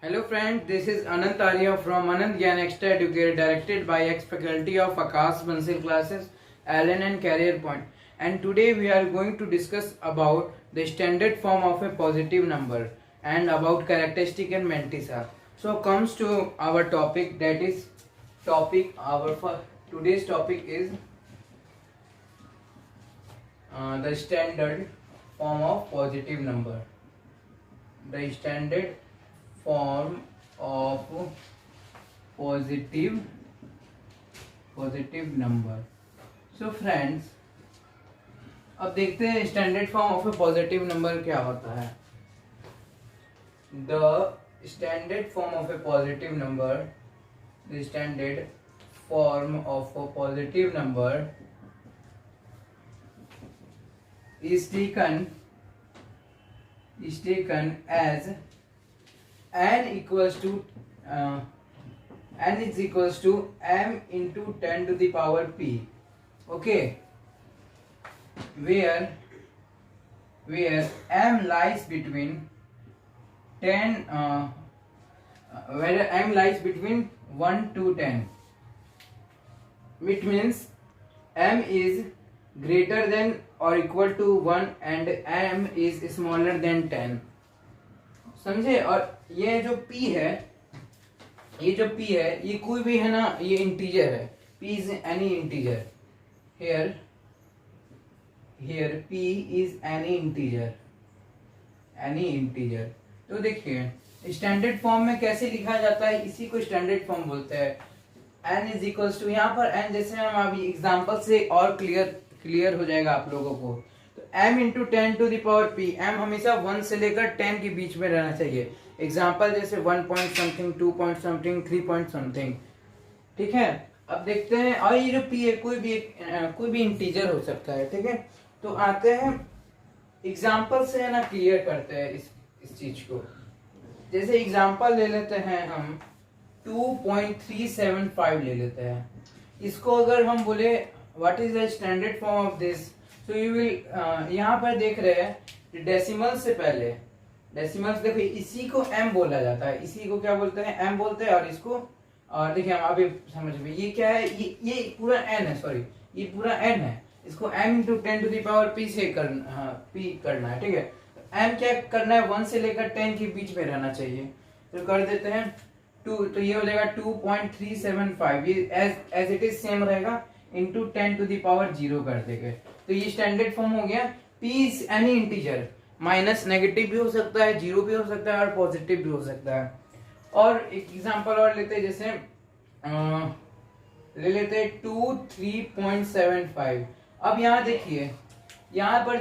Hello friends, this is Anant Arya from Anant Gyan Extra Educate, directed by ex-faculty of Akash Bansal classes, Allen and Career Point. And today we are going to discuss about the standard form of a positive number and about characteristic and mantissa. So comes to our topic, that is today's topic is the standard form of positive number. The standard form of positive number. So friends, अब देखते हैं standard form of A positive number क्या होता है. The standard form of A positive number, the standard form of a positive number is taken as n is equals to m into 10 to the power p. Okay, where m lies between 10 where m lies between 1 to 10. It means m is greater than or equal to 1 and m is smaller than 10. समझे. और ये जो p है, ये कोई भी है ना, ये इंटीजर है. p is any integer. Here p is any integer. तो देखिए स्टैंडर्ड फॉर्म में कैसे लिखा जाता है, इसी को स्टैंडर्ड फॉर्म बोलते हैं. n इज इक्वल्स टू, यहाँ पर n जैसे हम अभी एग्जांपल से और क्लियर हो जाएगा आप लोगों को. तो m into 10 to the power p. m हमेशा 1 से लेकर 10 के बीच में रहना चाहिए. एग्जांपल जैसे 1 point something, 2 point something, 3 point something. ठीक है, अब देखते हैं. और ये जो p है कोई भी इंटीजर हो सकता है. ठीक है, तो आते हैं एग्जांपल से है ना, क्लियर करते हैं इस चीज को. जैसे एग्जांपल ले लेते हैं हम 2.375 ले लेते हैं. इसको अगर हम बोले what is the standard form of this, so you will यहाँ पर देख रहे हैं डेसिमल से पहले. डेसिमल्स देखिए, इसी को m बोला जाता है. इसी को क्या बोलते हैं, m बोलते हैं. और इसको और देखिए हम अभी समझ में, ये क्या है, ये पूरा n है. सॉरी, ये पूरा n है. इसको m into 10 to the power p से करना है. ठीक है, m क्या करना है, 1 से लेकर 10 के बीच में रहना चाहिए. तो कर देते हैं 2, तो ये हो जाएगा 2.375. ये एज इट इज सेम रहेगा, इंटू 10 टू द पावर 0 कर देंगे. तो ये स्टैंडर्ड फॉर्म हो गया. p is any integer, minus negative भी हो सकता है, जीरो भी हो सकता है और पॉजिटिव भी हो सकता है. और एक एग्जांपल और लेते हैं, जैसे ले लेते हैं 3.75. अब यहाँ देखिए, यहाँ पर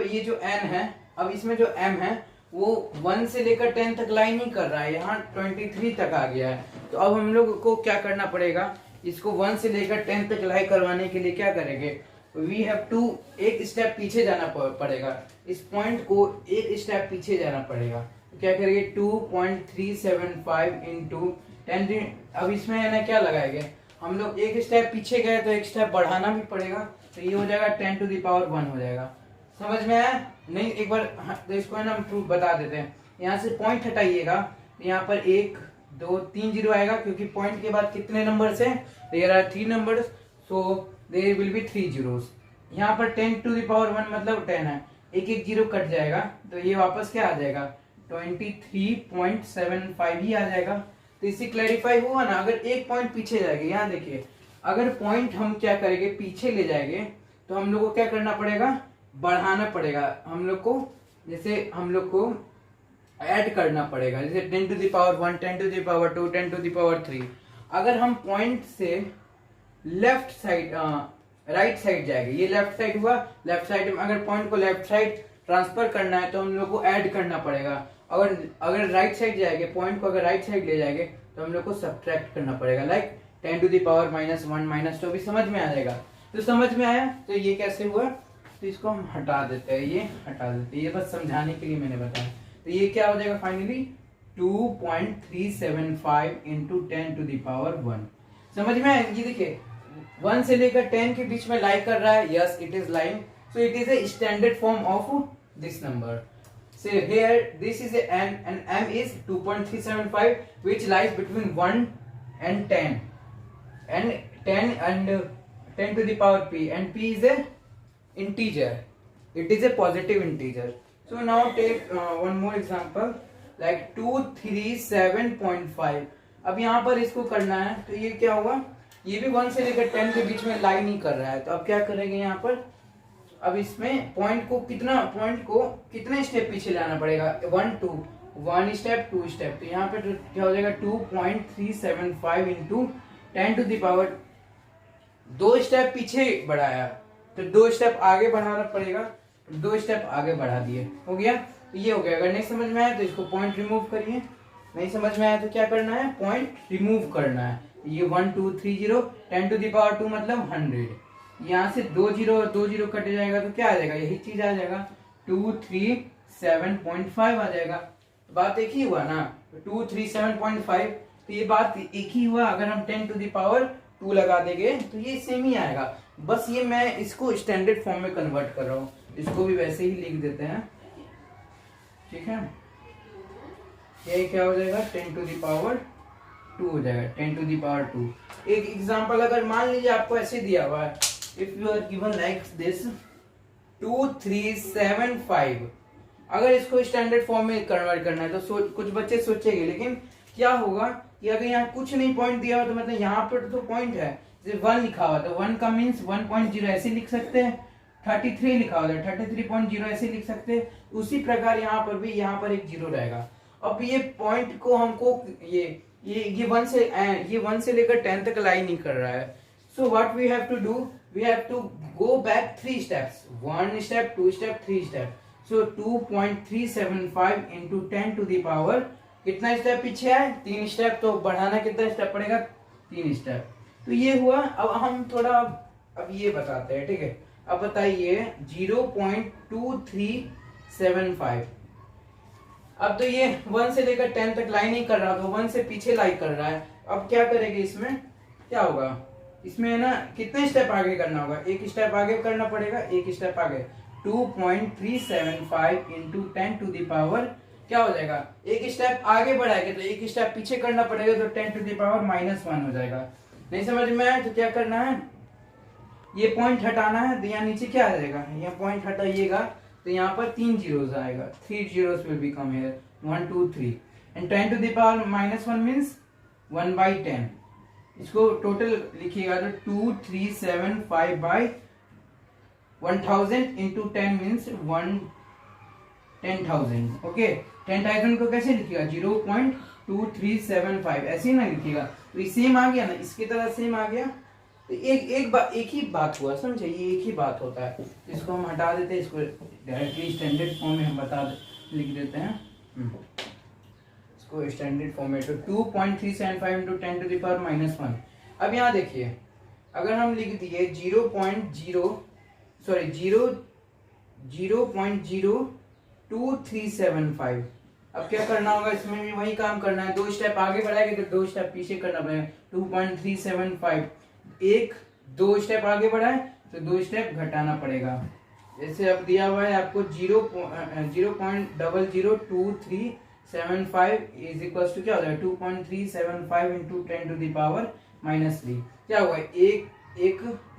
ये जो n है, अब इसमें जो m है वो 1 से लेकर 10 तक लाइन नहीं कर रहा है, यहाँ 23 तक आ गया है. तो अब हम लोग को क्या करना पड़ेगा, इसको 1 से लेकर 10 तक लाई करवाने के लिए क्या करेंगे, वी हैव टू एक स्टेप पीछे जाना पड़ेगा. इस पॉइंट को एक स्टेप पीछे जाना पड़ेगा. तो क्या करेंगे, 2.375 इंटू 10. अब इसमें है ना क्या लगाएंगे, हम लोग एक स्टेप पीछे गए तो एक स्टेप बढ़ाना भी पड़ेगा. तो ये हो जाएगा 10 टू द पावर 1 हो जाएगा. समझ में आया नहीं? एक बार तो इसको है ना हम प्रूफ बता देते हैं. यहाँ से पॉइंट हटाइएगा, यहाँ पर 1 2 3 जीरो आएगा, क्योंकि पॉइंट के बाद कितने नंबर्स हैं, there are 3 numbers, so there will be 3 zeros. यहाँ पर 10 टू द पावर 1 मतलब 10 है, एक जीरो कट जाएगा, तो ये वापस क्या आ जाएगा, 23.75 ही आ जाएगा. तो इससे क्लैरिफाई हुआ ना. अगर एक पॉइंट पीछे जाएगा, यहाँ देखिए, अगर पॉइंट हम क्या करेंगे, पीछे ले जाएंगे, तो हम लोग को क्या करना पड़ेगा, बढ़ाना पड़ेगा. हम लोग को ऐड करना पड़ेगा. जैसे 10 to the power 1, 10 to the power 2, 10 to the power 3. अगर हम पॉइंट से लेफ्ट साइड राइट साइड जाएंगे, ये लेफ्ट साइड हुआ, लेफ्ट साइड में अगर पॉइंट को लेफ्ट साइड ट्रांसफर करना है तो हम लोग को ऐड करना पड़ेगा. अगर राइट साइड जाएंगे, पॉइंट को अगर राइट साइड ले जाएंगे तो हम लोग को सब्ट्रैक्ट करना पड़ेगा. लाइक 10 टू द पावर -1 -2 भी समझ में आ जाएगा. तो समझ में आया. तो ये कैसे हुआ, तो इसको हम हटा देते हैं, ये बस समझाने के लिए मैंने बताया. तो ये क्या हो जाएगा finally, 2.375 into 10 to the power 1. समझ में आया. ये देखिए 1 से लेकर 10 के बीच में लाई कर रहा है. Yes, it is lying. So it is a standard form of this number. say here this is a n and m is 2.375 which lies between 1 and 10 and 10 to the power p, and p is a integer, it is a positive integer. So now take one more example like 237.5. अब यहाँ पर इसको करना है तो ये क्या होगा, ये भी 1 से लेकर 10 के बीच में लाई नहीं कर रहा है, तो अब क्या करेंगे यहाँ पर, अब इसमें पॉइंट को कितने स्टेप पीछे लाना पड़ेगा, 1 स्टेप 2 स्टेप, तो यहाँ पे क्या हो जाएगा 2.375 into 10 to the power, 2 step पीछे बढ़ाया तो 2 स्टेप आगे बढ़ाना पड़ेगा, 2 स्टेप आगे बढ़ा दिए, हो गया, ये हो गया। अगर नहीं समझ में आया तो इसको पॉइंट रिमूव करिए, नहीं समझ में आया तो क्या करना है, पॉइंट रिमूव करना है। ये 1 2 3 0 10 टू द पावर 2 मतलब 100, यहाँ से 2 0 कट जाएगा तो क्या आ जाएगा, यही चीज आ जाएगा 237.5 आ जाएगा। बात एक ही हुआ ना, 237.5, तो ये बात एक ही हुआ। अगर हम 10 टू द पावर 2 लगा देंगे तो ये सेम ही आएगा, बस ये मैं इसको स्टैंडर्ड फॉर्म में कन्वर्ट कर रहा हूँ, इसको भी वैसे ही लिख देते हैं, ठीक है। ये क्या हो जाएगा 10 टू द पावर 2 हो जाएगा, 10 टू द पावर 2। एक एग्जांपल अगर मान लीजिए आपको ऐसे दिया हुआ है, if you are given like this 2375, अगर इसको स्टैंडर्ड फॉर्म में कन्वर्ट करना है तो कुछ बच्चे सोचेंगे, लेकिन क्या होगा कि अगर यहाँ कुछ नहीं पॉइंट दिया हुआ तो मतलब यहाँ पर तो पॉइंट है, जैसे 1 लिखा हुआ तो 1 का मीन्स 1.0 ऐसे लिख सकते हैं, 33 लिखा हुआ है 33.0 ऐसे लिख सकते हैं, उसी प्रकार यहाँ पर भी यहाँ पर एक 0 रहेगा। अब ये पॉइंट को हमको ये 1 से लेकर 10 तक लाई नहीं कर रहा है, so what we have to do, we have to go back 3 steps, 1 step 2 step 3 step, so 2.375 into 10 to the power, कितना स्टेप पीछे है 3 स्टेप, तो बढ़ाना कितना स्टेप पड़ेगा 3 स्टेप, तो ये हुआ। अब हम थोड़ा अब ये बताते हैं, ठीक है। अब बताइए 0.2375, अब तो ये 1 से लेकर 10 तक लाई नहीं कर रहा, तो 1 से पीछे लाई कर रहा है। अब क्या करेंगे, इसमें क्या होगा, इसमें है ना कितने स्टेप आगे करना होगा, एक स्टेप आगे करना पड़ेगा, एक स्टेप आगे 2.375 इंटू 10 टू द पावर क्या हो जाएगा, एक स्टेप आगे बढ़ाएंगे तो एक स्टेप पीछे करना पड़ेगा, तो 10 टू द पावर -1 हो जाएगा। नहीं समझ में आया तो क्या करना है, ये पॉइंट हटाना है, तो यहाँ नीचे क्या आ जाएगा, यहाँ पॉइंट हटाइएगा तो यहाँ पर 3 zeros आएगा, 3 zeros will become here 1 2 3 and 10 to the power -1 means 1/10, इसको टोटल लिखिएगा तो 2375 by 1000 into 10 means 10,000, ओके। 10,000 को कैसे लिखिएगा 0.2375 ऐसे ही ना लिखिएगा, तो ये सेम आ गया ना, इसकी तरह सेम आ गया, तो एक ही बात हुआ, समझे, ये एक ही बात होता है। इसको हम हटा देते हैं, इसको डायरेक्टली स्टैंडर्ड फॉर्म में हम लिख देते हैं, इसको स्टैंडर्ड फॉर्म में, तो 2.375 इंटू 10 टू द पावर -1। अब यहाँ देखिए, अगर हम लिख दिए 0.02375, अब क्या करना होगा, इसमें भी वही काम करना है, 2 स्टेप आगे बढ़ाएंगे तो 2 स्टेप पीछे करना पड़ेगा, 2.375, 2 स्टेप आगे बढ़ाए तो 2 स्टेप घटाना पड़ेगा। जैसे अब दिया हुआ है आपको 0.002375 इज इक्वल टू क्या हो जाएगा 2.375 इंटू 10 टू द पावर -3, क्या हुआ, एक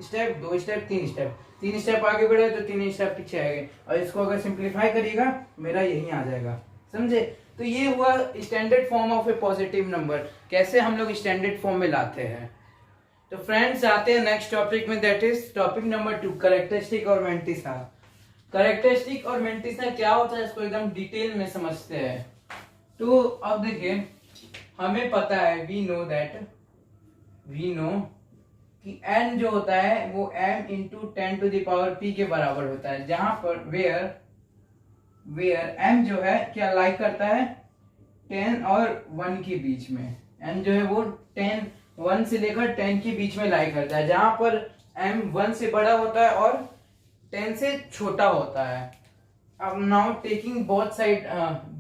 स्टेप 2 स्टेप 3 स्टेप, 3 स्टेप आगे बढ़े तो 3 स्टेप पीछे आएंगे, और इसको अगर सिंप्लीफाई करिएगा मेरा यही आ जाएगा, समझे। तो ये हुआ standard form of A positive number, कैसे हम लोग स्टैंडर्ड फॉर्म में लाते हैं। तो फ्रेंड्स आते हैं नेक्स्ट टॉपिक में, that is topic number 2, characteristic और मेंटिसा। कैरेक्टरिस्टिक और मेंटिसा क्या होता है, इसको एकदम डिटेल में समझते हैं। तो अब देखिए, हमें पता है, वी नो कि n जो होता है वो m into 10 to the power p के बराबर होता है, जहां पर वेयर m जो है क्या लाइक करता है 10 और 1 के बीच में, m जो है वो 1 से लेकर 10 के बीच में लाई करता है, जहां पर m 1 से बड़ा होता है और 10 से छोटा होता है। अब नाउ टेकिंग बोथ साइड,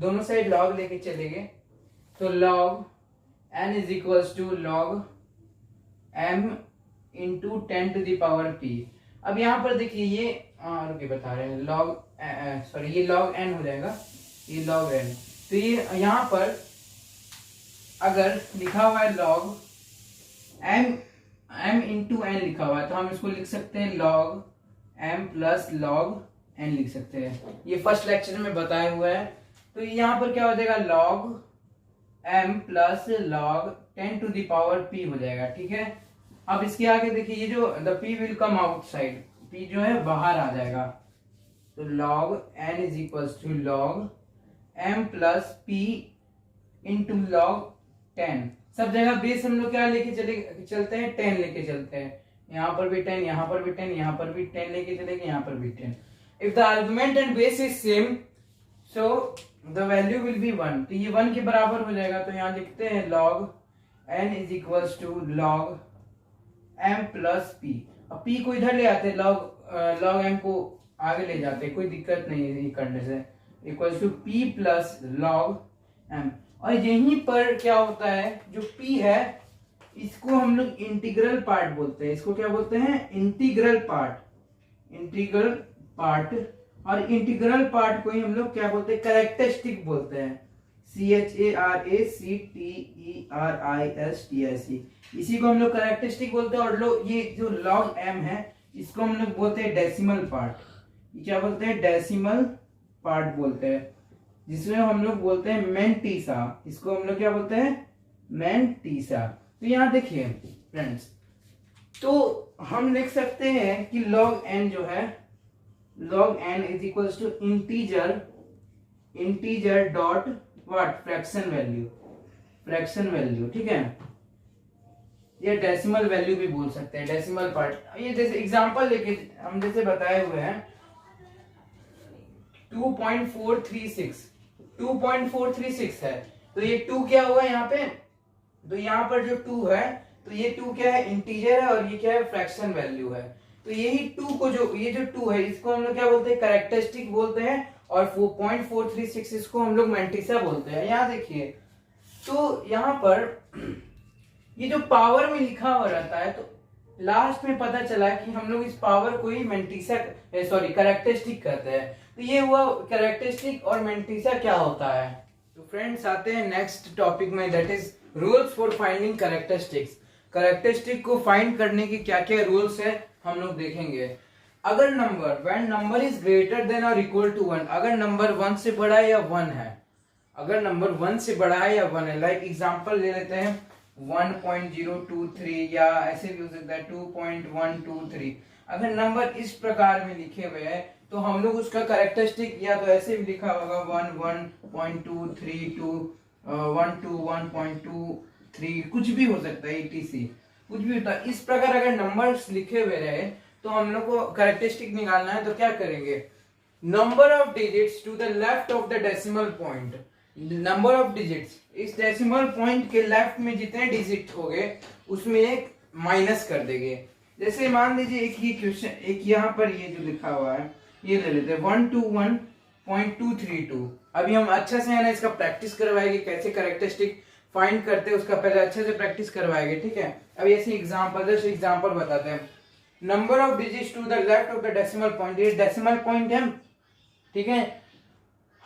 दोनों साइड लॉग लेके चलेंगे, तो log n is equals to log m into 10 to the power p। अब यहाँ पर देखिए, ये रुके बता रहे हैं, ये log n हो जाएगा, ये log n। तो ये यहाँ पर अगर लिखा हुआ है log m इंटू n लिखा हुआ है, तो हम इसको लिख सकते हैं log m plus log n लिख सकते हैं। ये फर्स्ट लेक्चर में बताया हुआ है। तो यहाँ पर क्या हो जाएगा, log m plus log 10 to the power p हो जाएगा। ठीक है, अब इसके आगे देखिए, ये जो the p will come outside, p जो है बाहर आ जाएगा, तो log n is equals to log m plus p into log 10। सब जगह बेस हम लोग क्या लेके चलते हैं, 10 लेके चलते हैं। यहाँ पर भी 10, यहाँ पर भी 10, यहाँ पर भी 10 लेके चलेंगे, यहाँ पर भी 10। If the argument and base is same, so the value will be 1। तो ये 1 के बराबर हो जाएगा। तो यहाँ लिखते हैं log n is equals to log m plus p। अब p को इधर ले आते हैं, log m को आगे ले जाते हैं, कोई दिक्कत नहीं है ये करने से। Equals to p plus log m। और यहीं पर क्या होता है, जो p है इसको हम लोग इंटीग्रल पार्ट बोलते हैं। इसको क्या बोलते हैं, इंटीग्रल पार्ट। इंटीग्रल पार्ट, और इंटीग्रल पार्ट को ही हम लोग क्या बोलते हैं, कैरेक्टरिस्टिक बोलते हैं। CHARACTERISTIC, इसी को हम लोग कैरेक्टरिस्टिक बोलते हैं। और लोग ये जो log m है इसको हम लोग बोलते हैं डेसिमल पार्ट। ये क्या बोलते हैं, डेसिमल पार्ट बोलते हैं, जिसमें हम लोग बोलते हैं मैंटीसा। इसको हम लोग क्या बोलते हैं, मैंटीसा। तो यहाँ देखिए फ्रेंड्स, तो हम लिख सकते हैं कि log n जो है, log n is equals to integer dot what, fraction value. ठीक है, ये डेसिमल वैल्यू भी बोल सकते हैं, डेसिमल पार्ट। ये जैसे एग्जांपल लेके हम जैसे बताए हुए हैं 2.436 है। तो ये 2 क्या हुआ यहाँ पे, तो यहाँ पर जो 2 है, तो ये 2 क्या है, इंटीजर है, और ये क्या है, फ्रैक्शन वैल्यू है। तो यही 2 को जो ये जो 2 है इसको हम लोग क्या बोलते हैं, कैरेक्टरिस्टिक बोलते हैं, और 4.436 इसको हम लोग मैंटीसा बोलते हैं। यहाँ देखिए, तो यहाँ पर ये जो पावर में लिखा हुआ रहता है, तो लास्ट में पता चला कि हम लोग इस पावर को ही मैंटीसा कैरेक्टरिस्टिक कहते हैं। तो ये हुआ कैरेक्टरिस्टिक, और मैंटीसा क्या होता है। तो फ्रेंड्स आते हैं नेक्स्ट टॉपिक में, that is rules for finding characteristics. Characteristic को फाइंड करने के क्या क्या रूल्स है हम लोग देखेंगे। अगर when number is greater than और इक्वल टू 1, अगर नंबर 1 से बड़ा है या 1 है, अगर नंबर 1 से बड़ा है या 1 है, लाइक एग्जांपल ले लेते हैं 1.023, या ऐसे भी हो सकता है 2.123। अगर नंबर इस प्रकार में लिखे हुए हैं तो हम लोग उसका कैरेक्टरिस्टिक या तो ऐसे भी लिखा होगा 1.232, 1.23, कुछ भी हो सकता है, etc, कुछ भी होता है। इस प्रकार अगर नंबर्स लिखे हुए रहे तो हम लोग को कैरेक्टरिस्टिक निकालना है, तो क्या करेंगे, number of digits to the left of the decimal point. Number of digits, इस डेसिमल पॉइंट के लेफ्ट में जितने डिजिट हो गए उसमें एक माइनस कर देंगे। जैसे मान लीजिए एक ये क्वेश्चन, एक यहाँ पर ये जो लिखा हुआ है ये ले लेते हैं 121.232। अभी हम अच्छा से है ना इसका प्रैक्टिस करवाएंगे, कैसे कैरेक्टरिस्टिक फाइंड करते हैं उसका पहले अच्छे से प्रैक्टिस करवाएंगे। ठीक है, अब ऐसे एग्जांपल बताते हैं। Number of digits to the left of the decimal point, ये डेसिमल पॉइंट है, ठीक है।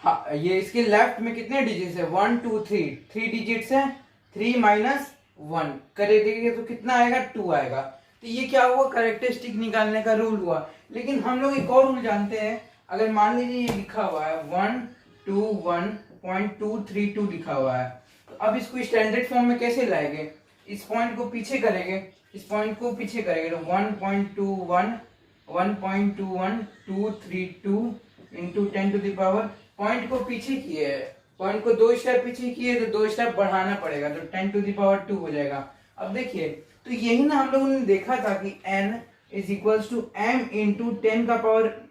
हाँ, ये इसके लेफ्ट में कितने डिजिट्स है, 1 2 3, 3 डिजिट्स है, 3 माइनस 1 करे देंगे तो कितना आएगा, 2 आएगा। तो ये क्या हुआ, कैरेक्टरिस्टिक निकालने का रूल हुआ। लेकिन हम लोग एक और रूल जानते हैं, अगर मान लीजिए ये लिखा हुआ है 121.232 लिखा हुआ है, तो अब इसको स्टैंडर्ड फॉर्म में कैसे लाएंगे, इस पॉइंट को पीछे करेंगे, इस पॉइंट को पीछे करेंगे, तो 1.21232 into 10 to the power, point को पीछे किए है, पॉइंट को 2 स्टेप पीछे किए तो 2 स्टेप बढ़ाना पड़ेगा, तो 10 टू द पावर 2 हो जाएगा। अब देखिए, तो यही ना हम लोगों ने देखा था कि n is equals to m into 10 का पावर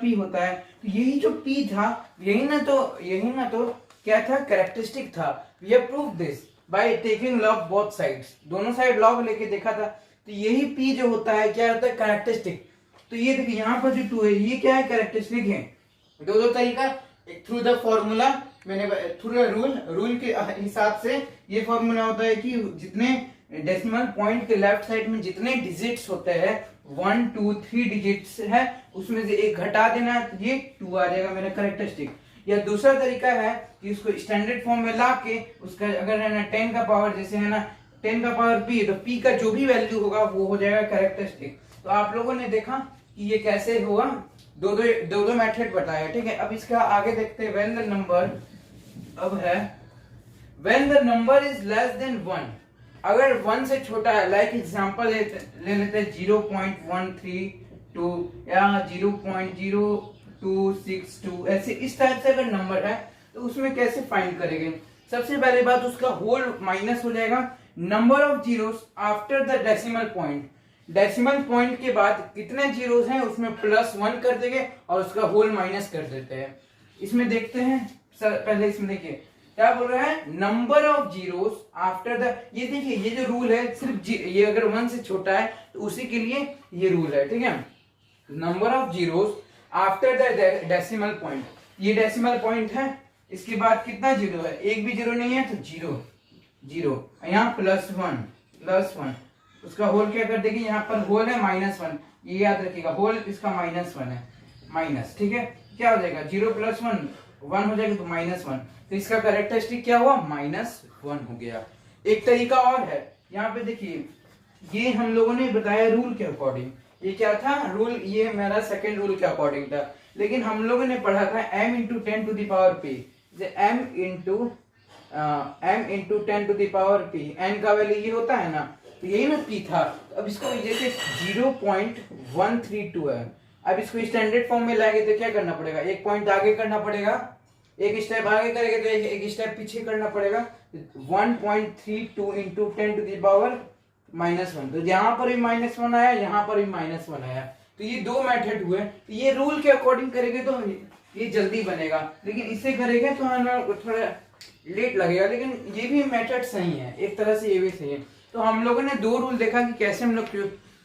p होता है। तो यही जो p था, यही ना तो क्या था, कैरेक्टरिस्टिक था। We have proved this by taking log both sides, दोनों साइड लॉग लेके देखा था। तो यही p जो होता है क्या होता है, कैरेक्टरिस्टिक। तो ये देखिए यहाँ पर जो 2 है ये क्या है, कैरेक्टरिस्टिक है। दो तरीका, एक थ्रू द फॉर्मूला, मैंने थ्रू द रूल के हिसाब से ये फॉर्मूला होता है कि जितने डेसिमल पॉइंट के लेफ्ट साइड में जितने डिजिट्स होते हैं, 1 2 3 डिजिट्स है, उसमें से एक घटा देना, ये 2 आ जाएगा मेरा कैरेक्टरिस्टिक। या दूसरा तरीका है कि उसको स्टैंडर्ड फॉर्म में ला के उसका अगर है ना 10 का पावर जैसे है ना 10 का पावर p, तो p का जो भी वैल्यू होगा वो हो जाएगा कैरेक्टरिस्टिक। तो आप लोगों ने देखा कि ये कैसे हुआ, दो मेथड बताया, ठीक है। अब इसका आगे देखते हैं व्हेन द नंबर, अब है when the number is less than 1, अगर 1 से छोटा है, लाइक एग्जांपल ले लेते हैं 0.132 या 0.0262, ऐसे इस टाइप से अगर नंबर है तो उसमें कैसे फाइंड करेंगे। सबसे पहली बात उसका होल माइनस हो जाएगा number of zeros after the decimal point, decimal point के बाद कितने जीरोस हैं उसमें +1 कर देंगे और उसका होल माइनस कर देते हैं। इसमें देखते हैं सर, पहले इसमें देखिए क्या बोल रहा है, number of zeros after the, ये देखिए ये जो रूल है सिर्फ ये अगर 1 से छोटा है तो उसी के लिए ये रूल है, ठीक है। Number of zeros after the decimal point, ये डेसिमल पॉइंट है, इसके बाद कितना जीरो है, एक भी जीरो नहीं है तो जीरो जीरो, यहाँ +1 उसका होल क्या कर देगी, यहाँ पर होल है -1, ये याद रखिएगा, होल इसका -1 है, माइनस, ठीक है। क्या हो जाएगा 0 + 1 1 हो जाएगा तो -1, तो इसका कैरेक्टरिस्टिक क्या हुआ -1 हो गया। एक तरीका और है, यहाँ पे देखिए ये हम लोगों ने बताया रूल के अकॉर्डिंग, ये क्या था रूल, ये मेरा सेकंड रूल के अकॉर्डिंग था, लेकिन हम लोगों ने पढ़ा था m × 10⁻p, m × 10⁻p, n का वैल्यू ये होता है ना, तो यही ना p था। तो अब इसको जैसे 0.132 है, अब इसको स्टैंडर्ड फॉर्म में लाएंगे तो क्या करना पड़ेगा, एक पॉइंट आगे करना पड़ेगा, एक स्टेप आगे करेंगे तो एक स्टेप पीछे करना पड़ेगा, 1.32 × 10⁻⁻1, तो यहाँ पर भी -1 आया, यहाँ पर भी -1 आया, तो ये दो मेथड हुए। तो ये रूल के अकॉर्डिंग करेंगे तो ये जल्दी बनेगा, लेकिन इससे करेंगे तो हमें थोड़ा लेट लगेगा, लेकिन ये भी मेथड सही है, एक तरह से ये भी सही है। तो हम लोगों ने दो रूल देखा कि कैसे हम लोग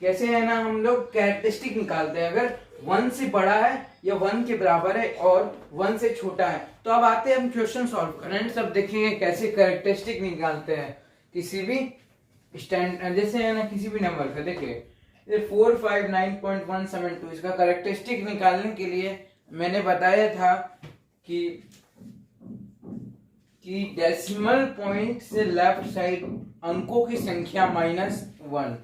कैसे है ना हम लोग कैरेक्टरिस्टिक निकालते हैं, अगर 1 से बड़ा है या 1 के बराबर है और 1 से छोटा है। तो अब आते हैं हम क्वेश्चन सॉल्व करने, सब देखेंगे कैसे कैरेक्टरिस्टिक निकालते हैं किसी भी स्टैंड, जैसे है ना किसी भी नंबर का। देखिए 459.172, इसका कैरेक्टरिस्टिक निकालने के लिए मैंने बताया था कि डेसिमल पॉइंट से लेफ्ट साइड अंकों की संख्या -1।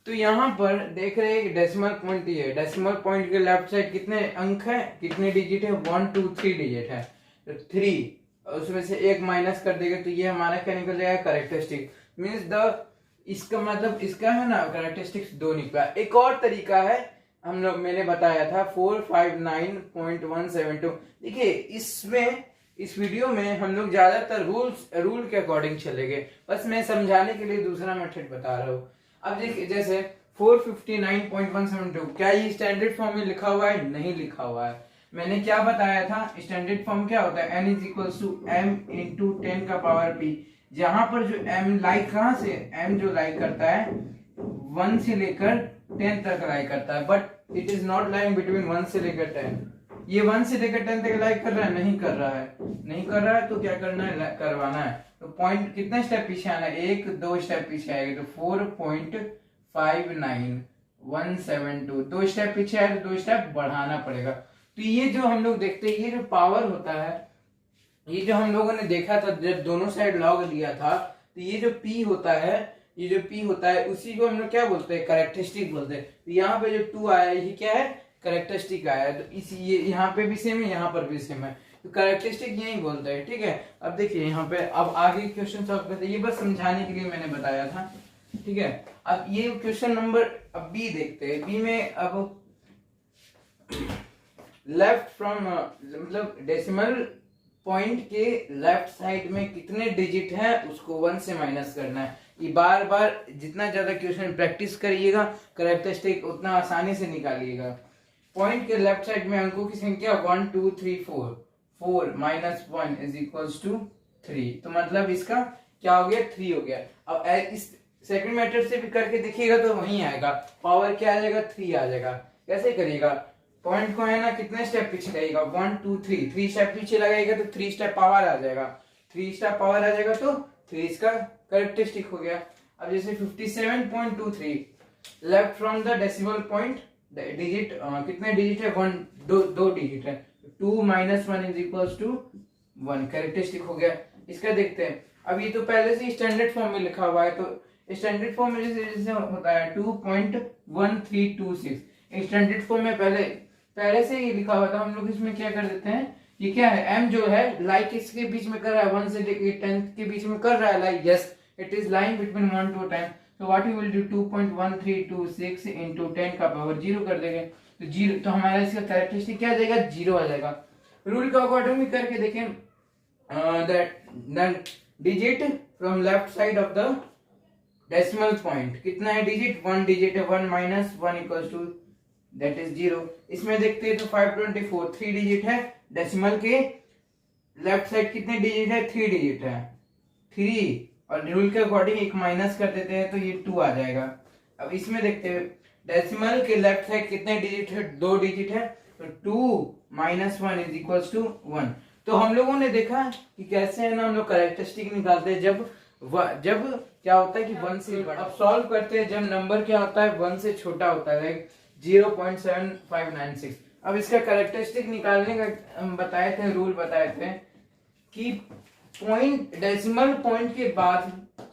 तो यहाँ पर देख रहे हैं डेसिमल पॉइंट, ये डेसिमल पॉइंट के लेफ्ट साइड कितने अंक है, कितने डिजिट है, 1 2 3 डिजिट है, तो 3, उसमें से एक माइनस कर देंगे तो ये हमारा क्या निकल जाएगा कैरेक्टरिस्टिक, मींस इसका मतलब इसका है ना कैरेक्टरिस्टिक्स 2 निकला। एक और तरीका है हम लोग मैंने बताया था 459.172। देखिए इसमें इस वीडियो में हम लोग ज्यादातर रूल के अकॉर्डिंग चलेंगे, बस मैं समझाने के लिए दूसरा मेथड बता रहा हूँ। अब देखिए जैसे 459.172, क्या ये स्टैंडर्ड फॉर्म में लिखा हुआ है, नहीं लिखा हुआ है। मैंने क्या बताया था, स्टैंडर्ड फॉर्म क्या होता है, n = m × 10⁻p, जहां पर जो m लाइक कहां से, m जो लाइक करता है 1 से लेकर 10 तक लाइक करता है, but it is not like between 1 से लेकर 10। ये 1 से लेकर 10 तक लाइक कर रहा है, नहीं कर रहा है, तो क्या करना है, करवाना है। तो पॉइंट कितना स्टेप पीछे आना है, 1 2 स्टेप पीछे आएगा, तो 4.59172, 2 स्टेप पीछे आए तो 2 स्टेप बढ़ाना पड़ेगा। तो ये जो हम लोग देखते हैं, ये जो पावर होता है, ये जो हम लोगों ने देखा था जब दोनों साइड लॉग लिया था, तो ये जो p होता है, उसी को हम लोग क्या बोलते हैं, कैरेक्टरिस्टिक बोलते हैं। तो यहाँ पे जो 2 आया ये क्या है, कैरेक्टरिस्टिक आया है। तो इसी ये यहाँ पे भी सेम है, यहाँ पर भी सेम है, तो कैरेक्टरिस्टिक यही बोलते हैं, ठीक है। अब देखिए यहाँ पे अब आगे क्वेश्चन सॉल्व करते हैं, ये बस समझाने के लिए मैंने बताया था, ठीक है। अब ये क्वेश्चन नंबर अब बी देखते हैं। बी में अब लेफ्ट फ्रॉम मतलब डेसिमल पॉइंट के लेफ्ट साइड में कितने डिजिट है उसको 1 से माइनस करना है। ये बार बार जितना ज्यादा क्वेश्चन प्रैक्टिस करिएगा कैरेक्टरिस्टिक उतना आसानी से निकालिएगा। पॉइंट के लेफ्ट साइड में अंकों की संख्या 1 2 3 4, 4 - 1 = 3, तो मतलब इसका क्या हो गया, 3 हो गया। अब इस सेकंड मेथड से भी करके देखिएगा तो वही आएगा, पावर क्या आ जाएगा, 3 आ जाएगा। कैसे करिएगा, पॉइंट को है ना कितने स्टेप पीछे लगेगा, 1 2 3, 3 स्टेप पीछे लगाएगा तो 3 स्टेप पावर आ जाएगा, 3 स्टेप पावर आ जाएगा तो 3 इसका कैरेक्टरिस्टिक हो गया। अब जैसे 57.23 left from the decimal point digit, कितने डिजिट है, 1 2 डिजिट है, 2 minus 1 is equals to 1 characteristic हो गया। इसका देखते हैं। अब ये तो पहले से स्टैंडर्ड फॉर्म में लिखा हुआ है, तो स्टैंडर्ड फॉर्म में जैसे होता है 2.1326 स्टैंडर्ड फॉर्म में पहले से ही लिखा हुआ था। हम लोग इसमें क्या कर देते हैं, ये क्या है m जो है लाइक इसके बीच में कर रहा है 1 से लेके 10 के बीच में कर रहा है like, yes it is lying between 1 to 10। तो what you will do 2.1326 into 10 का पावर 0 कर देंगे, तो 0, तो हमारा इसका कैरेक्टरिस्टिक क्या आ जाएगा, 0 आ जाएगा। रूल का अकॉर्डिंग भी करके देखें, that digit from left side of the decimal point कितना है डिजिट, 1 डिजिट है, 1 minus 1 equals to that is 0। इसमें देखते हैं तो 524 3 डिजिट है, डेसिमल के लेफ्ट साइड कितने डिजिट है, 3 डिजिट है, 3, और रूल के अकॉर्डिंग एक माइनस कर देते हैं तो ये 2 आ जाएगा। अब इसमें देखते हैं डेसिमल के लेफ्ट साइड कितने डिजिट है, 2 डिजिट है, तो 2 माइनस 1 इज इक्वल्स टू 1। तो हम लोगों ने देखा कि कैसे है ना हम लोग कैरेक्टरिस्टिक निकालते हैं जब क्या होता है कि 1 से बड़ा। अब सॉल्व करते हैं जब नंबर क्या होता है 1 से छोटा होता है, लाइक 0.7596। अब इसका कैरेक्टरिस्टिक निकालने का हम बताए थे, रूल बताए थे कि पॉइंट डेसिमल पॉइंट के बाद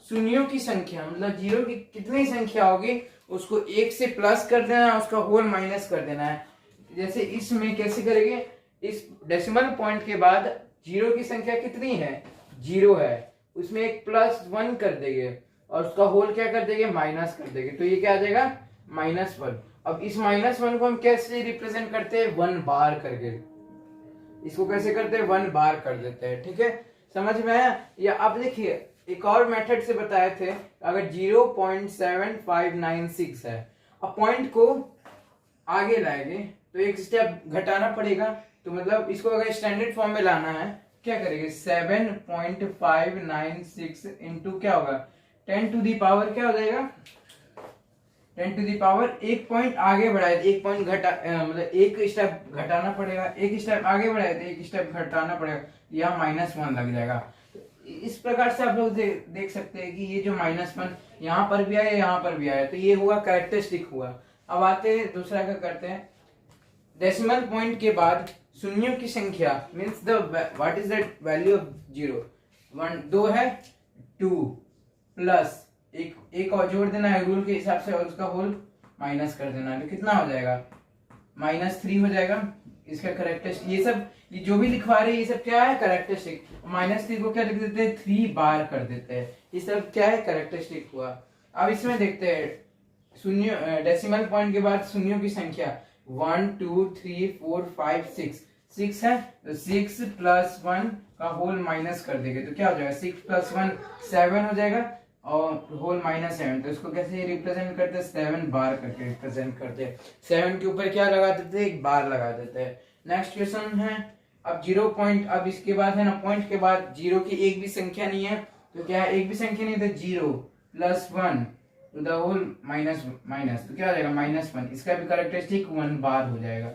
शून्यों की संख्या मतलब 0 की कितनी संख्या होगी उसको 1 से प्लस कर देना है, उसका होल माइनस कर देना है। जैसे इसमें कैसे करेंगे, इस डेसिमल पॉइंट के बाद 0 की संख्या कितनी है, 0 है, उसमें एक +1 कर देंगे और उसका होल क्या कर देंगे, माइनस कर देंगे, तो ये क्या आ जाएगा -1। अब इस -1 को हम कैसे रिप्रेजेंट करते हैं, 1 बार करके, इसको कैसे करते हैं, 1 बार कर देते हैं, ठीक है, समझ में आया। या आप देखिए एक और मेथड से बताए थे, अगर 0.7596 है, अब पॉइंट को आगे लाएंगे तो एक स्टेप घटाना पड़ेगा, तो मतलब इसको अगर स्टैंडर्ड फॉर्म में लाना है क्या करेंगे, 7.596 इंटू क्या होगा 10 टू दी पावर क्या हो जाएगा, 10 टू दी पावर, एक पॉइंट आगे बढ़ाए थे, एक पॉइंट मतलब एक स्टेप घटाना पड़ेगा, एक स्टेप आगे बढ़ाए थे, एक स्टेप घटाना पड़ेगा, यहाँ -1 लग जाएगा। इस प्रकार से आप लोग देख सकते हैं कि ये जो -1 यहाँ पर भी आया, यहाँ पर भी आया, तो ये हुआ कैरेक्टरिस्टिक हुआ। अब आते हैं दूसरा का करते हैं, डेसिमल पॉइंट के बाद शून्यों की संख्या means the what is the value of 0, 1 2 है, 2 प्लस एक और जोड़ देना है रूल के हिसाब से और उसका होल माइनस कर देना है, तो कितना हो जाएगा, -3 हो जाएगा। इसका कैरेक्टरिस्टिक ये जो भी लिखवा रहे हैं ये सब क्या है, कैरेक्टरिस्टिक। -3 को क्या लिख देते हैं, 3 बार कर देते हैं, ये सब क्या है, कैरेक्टरिस्टिक हुआ। अब इसमें देखते हैं शून्य डेसिमल पॉइंट के बाद शून्यों की संख्या 1 2 3 4 5 6 है, तो 6 + 1 का होल माइनस कर देंगे तो क्या हो जाएगा, 6 + 1 7 हो जाएगा और होल -7, तो इसको कैसे रिप्रेजेंट करते हैं, 7 बार करके रिप्रेजेंट करते हैं। 7 के ऊपर क्या लगा देते हैं, एक बार लगा देते हैं। नेक्स्ट क्वेश्चन है, अब 0 पॉइंट, अब इसके बाद है ना पॉइंट के बाद 0 की एक भी संख्या नहीं है, तो क्या है, एक भी संख्या नहीं है, तो 0 + 1 टू द होल माइनस, तो क्या हो जाएगा -1, इसका भी कैरेक्टरिस्टिक 1 बार हो जाएगा।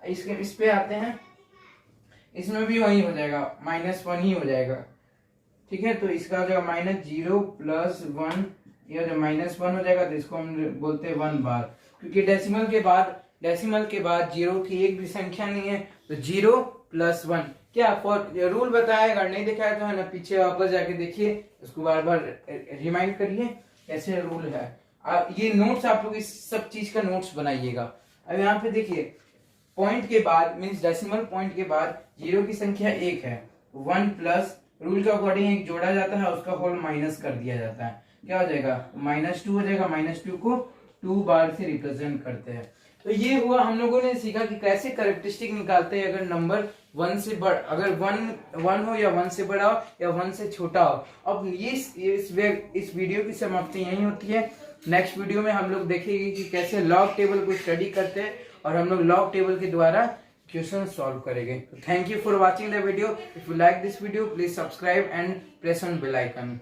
इस पे आते हैं, इसमें भी वही हो जाएगा, -1 ही हो जाएगा, ठीक है, तो इसका हो जाएगा -0 + 1, ये जो -1 हो जाएगा, तो इसको हम बोलते हैं 1 बार, क्योंकि डेसिमल के बाद 0 की एक भी संख्या नहीं है, तो 0 + 1 क्या फॉर रूल बताया, अगर नहीं देखा है तो है ना पीछे वापस जाके देखिए, उसको बार बार रिमाइंड करिए कैसे रूल है। ये नोट्स आप लोग इस सब चीज का नोट्स बनाइएगा। अब यहाँ पे देखिए पॉइंट के बाद मीन्स डेसिमल पॉइंट के बाद 0 की संख्या 1 है, 1 प्लस रूल के अकॉर्डिंग एक जोड़ा जाता है, उसका होल माइनस कर दिया जाता है, क्या हो जाएगा -2 हो जाएगा, -2 को 2 बार से रिप्रेजेंट करते हैं। तो ये हुआ, हम लोगों ने सीखा कि कैसे कैरेक्टरिस्टिक निकालते हैं अगर नंबर 1 से बड़ा, अगर 1 हो या 1 से बड़ा हो या 1 से छोटा हो। अब इस वीडियो की समाप्ति यही होती है। नेक्स्ट वीडियो में हम लोग देखेंगे कि कैसे लॉग टेबल को स्टडी करते हैं और हम लोग लॉग टेबल के द्वारा क्वेश्चन सॉल्व करेंगे। Thank you for watching the video. If you like this video please subscribe and press on bell icon.